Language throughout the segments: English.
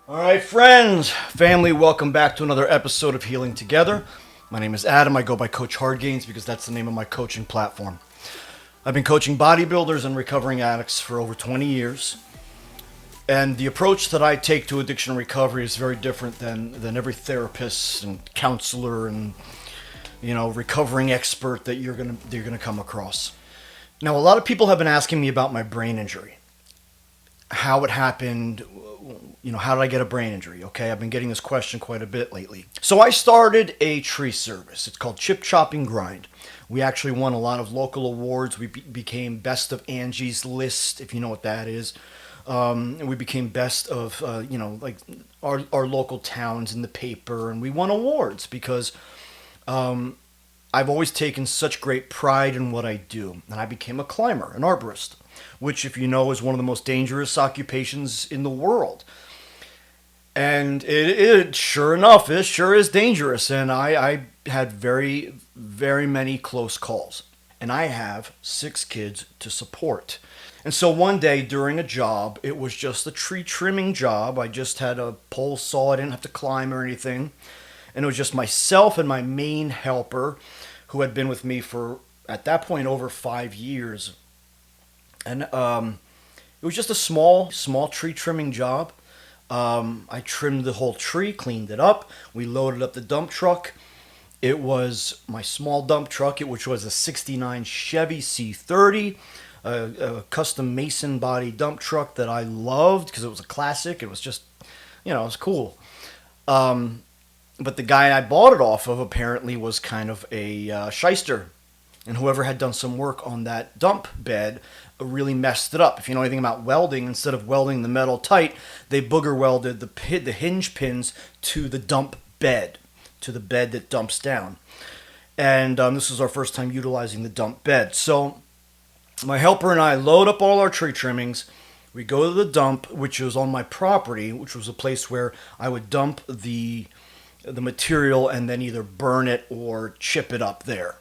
All right, friends, family, welcome back to another episode of Healing Together. My name is Adam. I go by Coach HardgainZ because that's the name of my coaching platform. I've been coaching bodybuilders and recovering addicts for over 20 years. And the approach that I take to addiction recovery is very different than every therapist and counselor and recovering expert that you're gonna come across. Now, a lot of people have been asking me about my brain injury, how it happened. How did I get a brain injury? Okay, I've been getting this question quite a bit lately. So I started a tree service. It's called Chip Chopping Grind. We actually won a lot of local awards. We became best of Angie's List, if you know what that is. And we became best of, our local towns in the paper. And we won awards because I've always taken such great pride in what I do. And I became a climber, an arborist, which, if you know, is one of the most dangerous occupations in the world. And it sure enough, it sure is dangerous. And I had very, very many close calls. And I have 6 kids to support. And so one day during a job, it was just a tree trimming job. I just had a pole saw. I didn't have to climb or anything. And it was just myself and my main helper, who had been with me for, at that point, over 5 years. And it was just a small tree trimming job. I trimmed the whole tree, cleaned it up. We loaded up the dump truck. It was my small dump truck, which was a 69 Chevy C30, a custom Mason body dump truck that I loved because it was a classic. It was just, it was cool. But the guy I bought it off of apparently was kind of a shyster. And whoever had done some work on that dump bed really messed it up. If you know anything about welding, instead of welding the metal tight, they booger welded the hinge pins to the dump bed, to the bed that dumps down. And this was our first time utilizing the dump bed. So my helper and I load up all our tree trimmings. We go to the dump, which was on my property, which was a place where I would dump the material and then either burn it or chip it up there.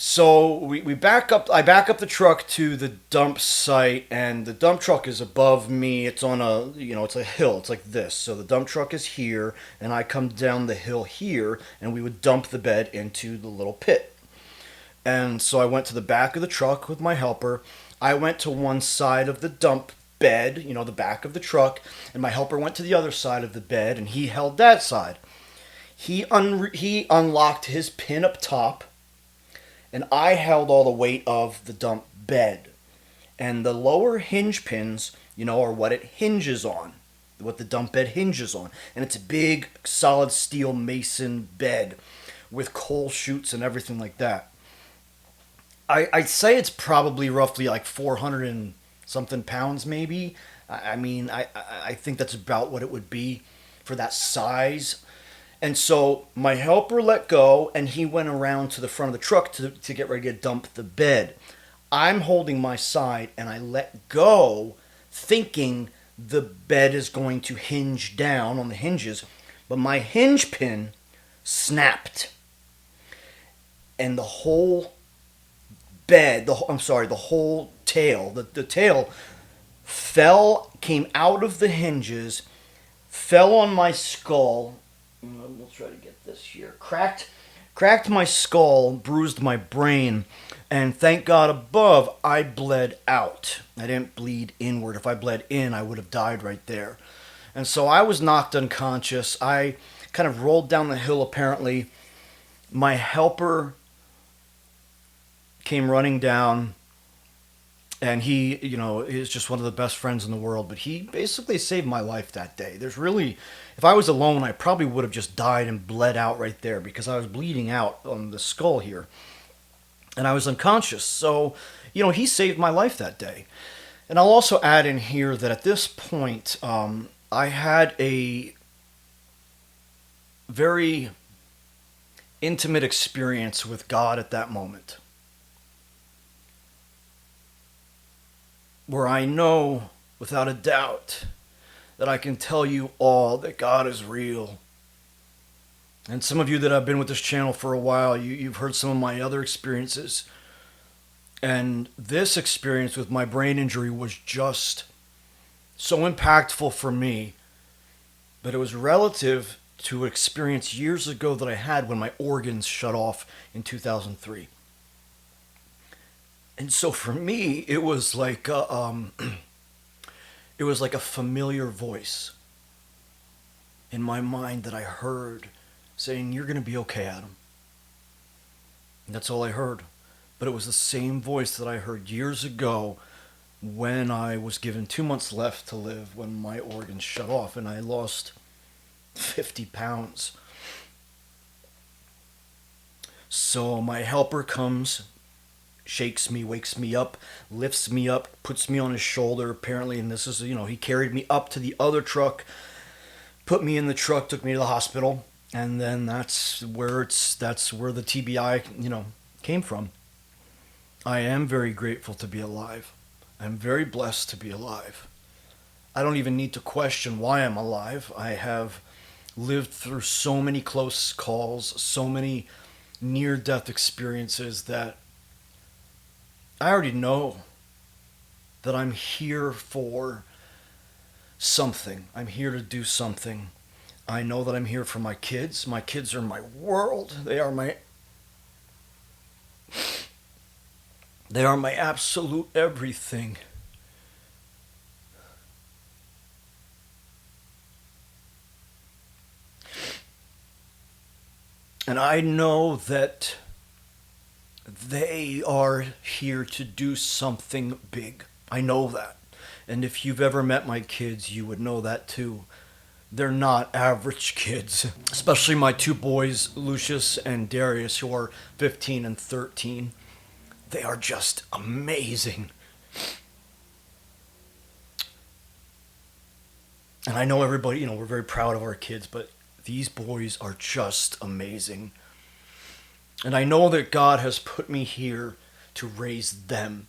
So we back up. I back up the truck to the dump site, and the dump truck is above me. It's on it's a hill. It's like this. So the dump truck is here, and I come down the hill here, and we would dump the bed into the little pit. And so I went to the back of the truck with my helper. I went to one side of the dump bed, the back of the truck, and my helper went to the other side of the bed, and he held that side. He unlocked his pin up top. And I held all the weight of the dump bed. And the lower hinge pins, are what it hinges on, what the dump bed hinges on. And it's a big, solid steel mason bed with coal chutes and everything like that. I'd say it's probably roughly like 400 and something pounds, maybe. I think that's about what it would be for that size. And so my helper let go, and he went around to the front of the truck to get ready to dump the bed. I'm holding my side, and I let go, thinking the bed is going to hinge down on the hinges, but my hinge pin snapped. And the whole bed, the whole tail, the tail came out of the hinges, fell on my skull. We'll try to get this here. Cracked my skull, bruised my brain, and thank God above, I bled out. I didn't bleed inward. If I bled in, I would have died right there. And so I was knocked unconscious. I kind of rolled down the hill, apparently. My helper came running down, and he, is just one of the best friends in the world, but he basically saved my life that day. If I was alone, I probably would have just died and bled out right there because I was bleeding out on the skull here. And I was unconscious. So, he saved my life that day. And I'll also add in here that at this point, I had a very intimate experience with God at that moment, where I know without a doubt that I can tell you all that God is real. And some of you that have been with this channel for a while, you've heard some of my other experiences. And this experience with my brain injury was just so impactful for me, but it was relative to an experience years ago that I had when my organs shut off in 2003. And so for me, it was like it was like a familiar voice in my mind that I heard saying, "You're going to be okay, Adam." And that's all I heard. But it was the same voice that I heard years ago when I was given 2 months left to live, when my organs shut off and I lost 50 pounds. So my helper comes, shakes me, wakes me up, lifts me up, puts me on his shoulder, apparently, and this is, he carried me up to the other truck, put me in the truck, took me to the hospital, and then that's where the TBI, came from. I am very grateful to be alive. I'm very blessed to be alive. I don't even need to question why I'm alive. I have lived through so many close calls, so many near-death experiences that I already know that I'm here for something. I'm here to do something. I know that I'm here for my kids. My kids are my world. They are my absolute everything. And I know that they are here to do something big. I know that. And if you've ever met my kids, you would know that too. They're not average kids. Especially my two boys, Lucius and Darius, who are 15 and 13. They are just amazing. And I know everybody, we're very proud of our kids, but these boys are just amazing. And I know that God has put me here to raise them.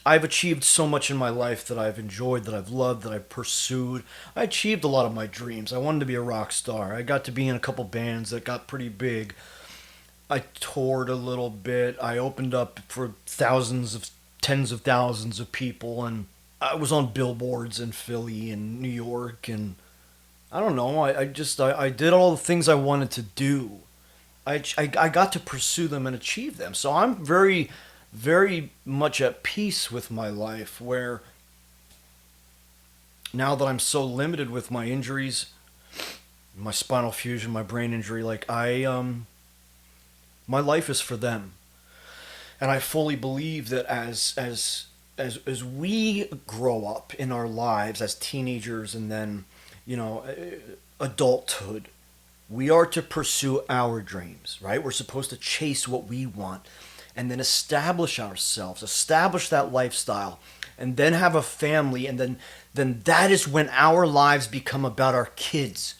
I've achieved so much in my life that I've enjoyed, that I've loved, that I've pursued. I achieved a lot of my dreams. I wanted to be a rock star. I got to be in a couple bands that got pretty big. I toured a little bit. I opened up for tens of thousands of people, and I was on billboards in Philly and New York, and I don't know. I did all the things I wanted to do. I got to pursue them and achieve them. So I'm very, very much at peace with my life, where now that I'm so limited with my injuries, my spinal fusion, my brain injury, my life is for them. And I fully believe that as we grow up in our lives as teenagers and then, adulthood, we are to pursue our dreams, right? We're supposed to chase what we want and then establish ourselves, establish that lifestyle, and then have a family, and then that is when our lives become about our kids.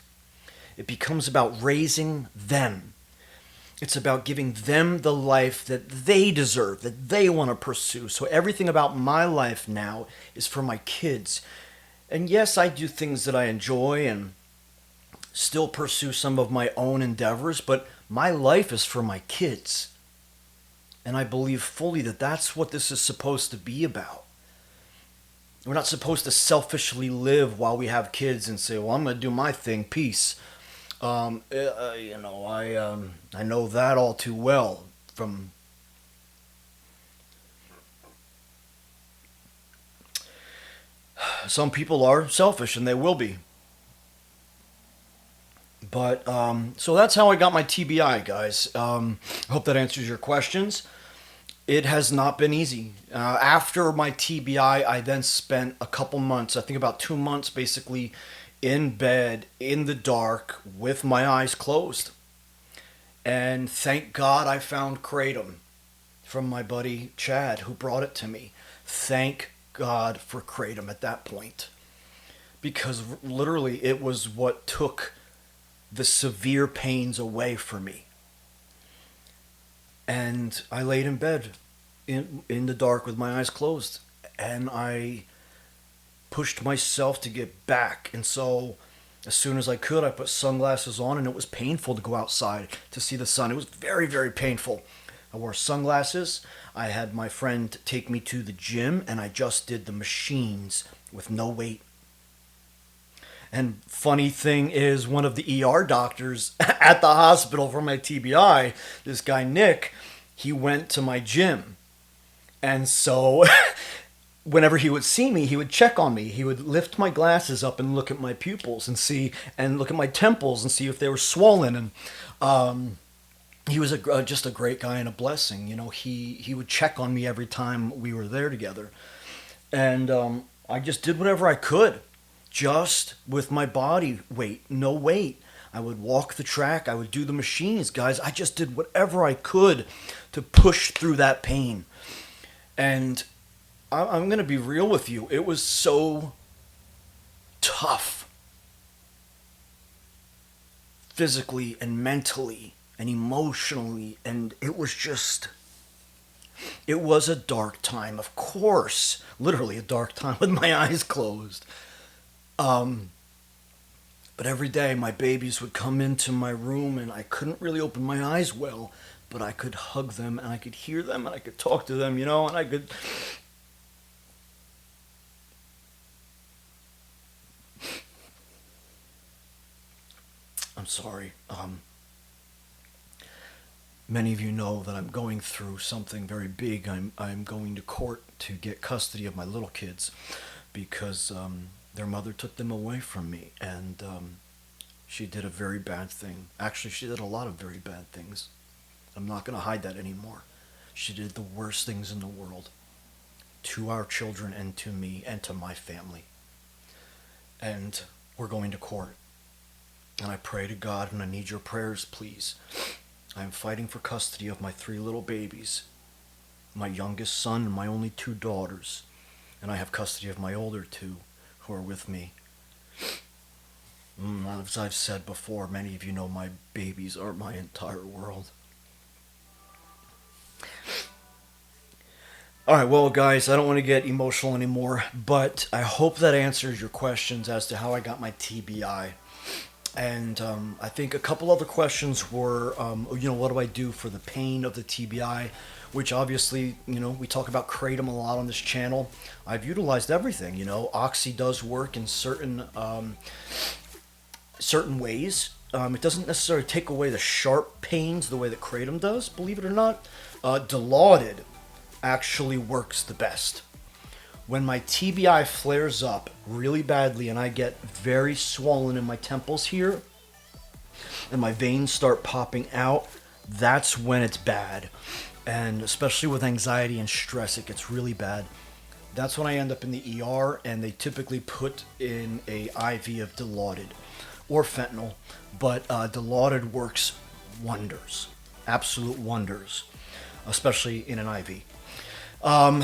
It becomes about raising them. It's about giving them the life that they deserve, that they want to pursue. So everything about my life now is for my kids. And yes, I do things that I enjoy and still pursue some of my own endeavors, but my life is for my kids. And I believe fully that that's what this is supposed to be about. We're not supposed to selfishly live while we have kids and say, well, I'm going to do my thing, peace. I know that all too well from some people are selfish, and they will be. But, so that's how I got my TBI, guys. I hope that answers your questions. It has not been easy. After my TBI, I then spent a couple months, I think about 2 months, basically in bed, in the dark, with my eyes closed. And thank God I found KRATOM from my buddy Chad, who brought it to me. Thank God for KRATOM at that point. Because literally it was what took the severe pains away from me. And I laid in bed in the dark with my eyes closed, and I pushed myself to get back. And so as soon as I could, I put sunglasses on, and it was painful to go outside to see the sun. It was very, very painful. I wore sunglasses. I had my friend take me to the gym, and I just did the machines with no weight. And funny thing is, one of the ER doctors at the hospital for my TBI, this guy Nick, he went to my gym. And so whenever he would see me, he would check on me. He would lift my glasses up and look at my pupils and see, and look at my temples and see if they were swollen. And he was just a great guy and a blessing. You know, he would check on me every time we were there together. And I just did whatever I could, just with my body weight, no weight. I would walk the track. I would do the machines, guys. I just did whatever I could to push through that pain. And I'm going to be real with you. It was so tough, physically and mentally and emotionally. And it was a dark time, of course. Literally a dark time with my eyes closed. But every day my babies would come into my room and I couldn't really open my eyes well, but I could hug them and I could hear them and I could talk to them, you know, and I could... I'm sorry. Many of you know that I'm going through something very big. I'm going to court to get custody of my little kids because their mother took them away from me, and she did a very bad thing. Actually, she did a lot of very bad things. I'm not going to hide that anymore. She did the worst things in the world to our children and to me and to my family. And we're going to court. And I pray to God, and I need your prayers, please. I'm fighting for custody of my 3 little babies, my youngest son and my only 2 daughters. And I have custody of my older 2 who are with me. As I've said before, many of you know my babies are my entire world. Alright, well guys, I don't want to get emotional anymore, but I hope that answers your questions as to how I got my TBI. And I think a couple other questions were, what do I do for the pain of the TBI? Which obviously, we talk about KRATOM a lot on this channel. I've utilized everything, Oxy does work in certain ways. It doesn't necessarily take away the sharp pains the way that KRATOM does, believe it or not. Dilaudid actually works the best. When my TBI flares up really badly and I get very swollen in my temples here and my veins start popping out, that's when it's bad. And especially with anxiety and stress, it gets really bad. That's when I end up in the ER, and they typically put in a IV of Dilaudid or fentanyl, but Dilaudid works wonders, absolute wonders, especially in an IV.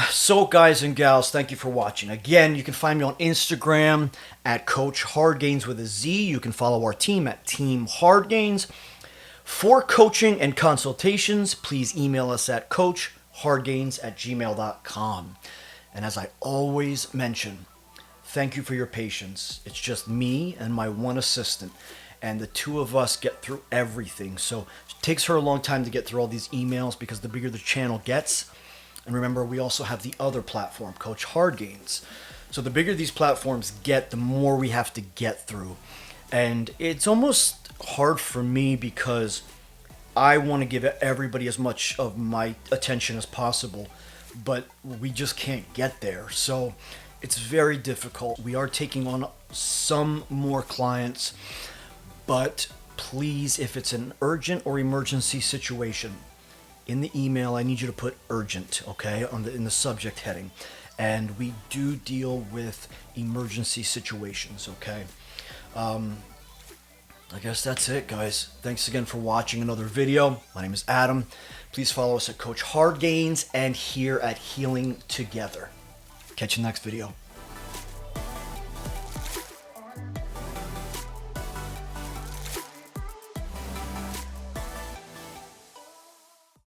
So guys and gals, thank you for watching. Again, you can find me on Instagram at Coach HardgainZ with a Z. You can follow our team at Team HardgainZ. For coaching and consultations, please email us at coachhardgainz@gmail.com. And as I always mention, thank you for your patience. It's just me and my one assistant, and the 2 of us get through everything. So it takes her a long time to get through all these emails because the bigger the channel gets. And remember, we also have the other platform, Coach HardgainZ. So the bigger these platforms get, the more we have to get through. And it's almost hard for me because I want to give everybody as much of my attention as possible, but we just can't get there. So it's very difficult. We are taking on some more clients, but please, if it's an urgent or emergency situation, in the email, I need you to put urgent, okay, in the subject heading. And we do deal with emergency situations, okay? I guess that's it, guys. Thanks again for watching another video. My name is Adam. Please follow us at Coach HardgainZ and here at Healing Together. Catch you next video.